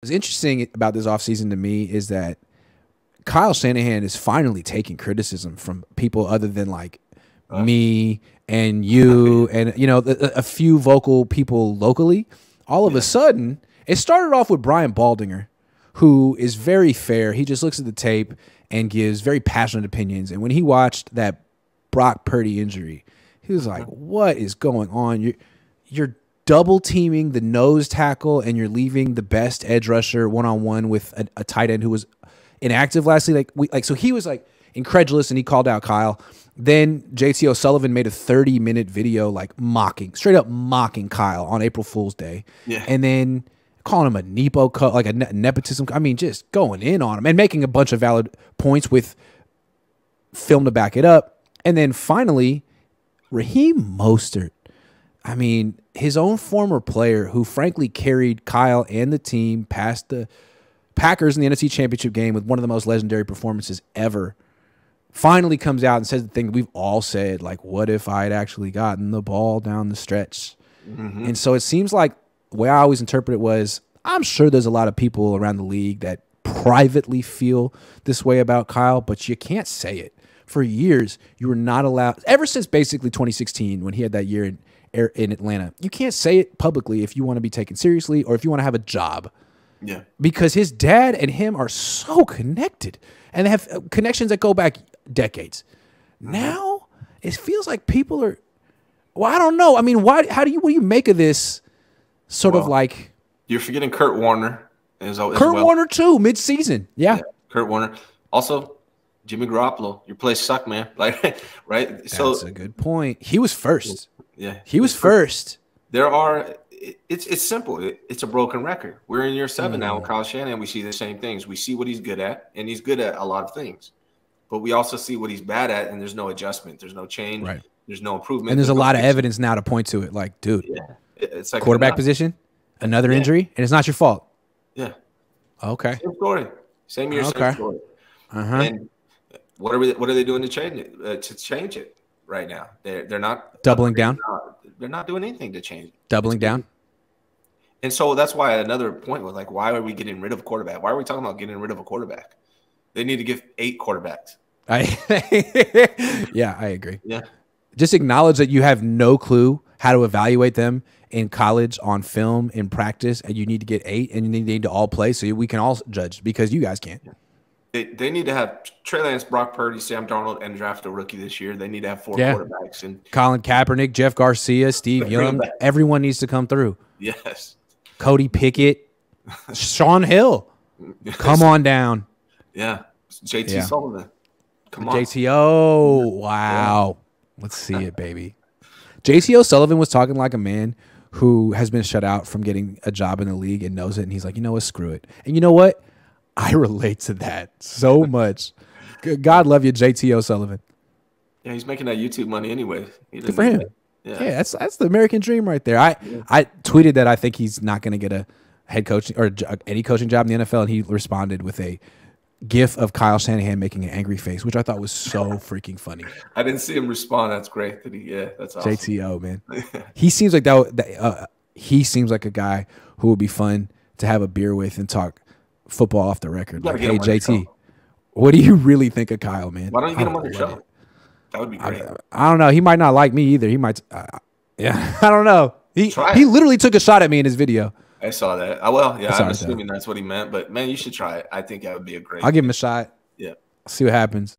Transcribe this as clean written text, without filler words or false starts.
What's interesting about this offseason to me is that Kyle Shanahan is finally taking criticism from people other than like me and you and, you know, a few vocal people locally. All of a sudden, it started off with Brian Baldinger, who is very fair. He just looks at the tape and gives very passionate opinions. And when he watched that Brock Purdy injury, he was like, what is going on? You're double teaming the nose tackle and you're leaving the best edge rusher one-on-one with a tight end who was inactive last week. So he was like incredulous and he called out Kyle. Then JT O'Sullivan made a 30-minute video like straight up mocking Kyle on April Fool's Day. Yeah. And then calling him a nepo, like a nepotism. I mean, just going in on him and making a bunch of valid points with film to back it up. And then finally, Raheem Mostert. I mean, his own former player who frankly carried Kyle and the team past the Packers in the NFC Championship game with one of the most legendary performances ever, finally comes out and says the thing that we've all said, like, what if I had actually gotten the ball down the stretch? And so it seems like the way I always interpret it was, I'm sure there's a lot of people around the league that privately feel this way about Kyle, but you can't say it. For years, you were not allowed, ever since basically 2016 when he had that year in Atlanta, you can't say it publicly if you want to be taken seriously or if you want to have a job. Yeah. Because his dad and him are so connected and they have connections that go back decades. Now, it feels like people are, well, I don't know. I mean, what do you make of this sort of like? You're forgetting Kurt Warner. Warner too, mid-season. Yeah. Kurt Warner. Also, Jimmy Garoppolo, your place suck, man. Like, right? That's a good point. He was first. Yeah. He was first. It's simple. It's a broken record. We're in year 7 now with Kyle Shanahan. We see the same things. We see what he's good at, and he's good at a lot of things. But we also see what he's bad at, and there's no adjustment. There's no change. Right. There's no improvement. And there's a lot of evidence now to point to it. Like, dude, it's like quarterback position, another injury, and it's not your fault. Yeah. Okay. Same story. Same year, same story. And what are they doing to change it right now? They're not doubling down. They're not doing anything to change it. Doubling down. And so that's why another point was like, why are we getting rid of a quarterback? Why are we talking about getting rid of a quarterback? They need to give 8 quarterbacks. Yeah, I agree. Yeah. Just acknowledge that you have no clue how to evaluate them in college, on film, in practice, and you need to get 8, and you need to all play so we can all judge because you guys can't. They need to have Trey Lance, Brock Purdy, Sam Darnold, and draft a rookie this year. They need to have 4 quarterbacks. And Colin Kaepernick, Jeff Garcia, Steve Young. Everyone needs to come through. Yes. Cody Pickett, Sean Hill. Come on down. Yeah. JT Sullivan. Come on. JTO. Wow. Let's see it, baby. JT O'Sullivan was talking like a man who has been shut out from getting a job in the league and knows it. And he's like, you know what? Screw it. And you know what? I relate to that so much. God love you, JT O'Sullivan. Yeah, he's making that YouTube money anyway. Good for him. Yeah, that's the American dream right there. I tweeted that I think he's not going to get a head coaching or any coaching job in the NFL, and he responded with a GIF of Kyle Shanahan making an angry face, which I thought was so freaking funny. I didn't see him respond. That's great. That's awesome. JTO, man. He seems like he seems like a guy who would be fun to have a beer with and talk football off the record. Like, hey, JT, what do you really think of Kyle, man? Why don't you get him on your show? That would be great. I don't know. He might not like me either. He might. Yeah, I don't know. He literally took a shot at me in his video. I saw that. I'm assuming that's what he meant. But, man, you should try it. I think that would be a great I'll give him a shot. Yeah. See what happens.